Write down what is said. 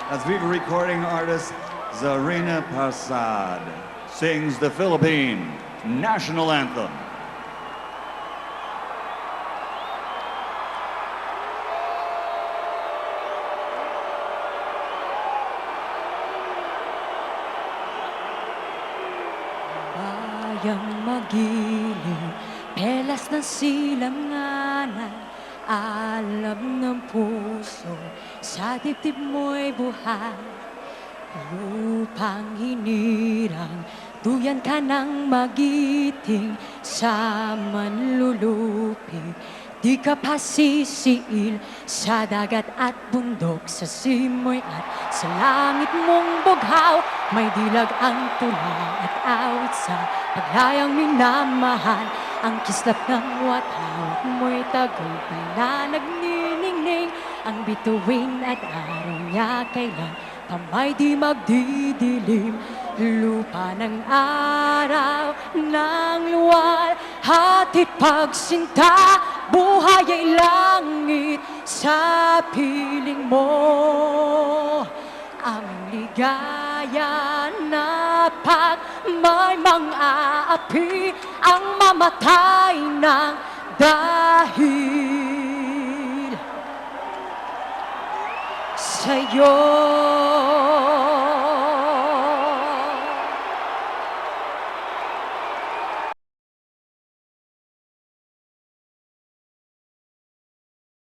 as Viva recording artist Zarina Parsad sings the Philippine National Anthem. Bayang magiliw, pelas ng silanganan, alam ng puso, sa dibdib mo'y buhay. Lupang hinirang, duyan ka ng magiting, sa manlulupig. Di ka pa sisiil sa dagat at bundok, sa simoy at sa langit mong bughaw. May dilag ang tula at awit sa paglayang minamahal. Ang kislap ng watawat mo'y tagumpay na nagniningning. Ang bituin at araw niya kailan pamay di magdidilim. Lupa ng araw ng luwal, hatid pagsinta, buhay ay langit sa piling mo. Aming ligaya na pag may mang-aapi ang mamatay ng dahil sa'yo.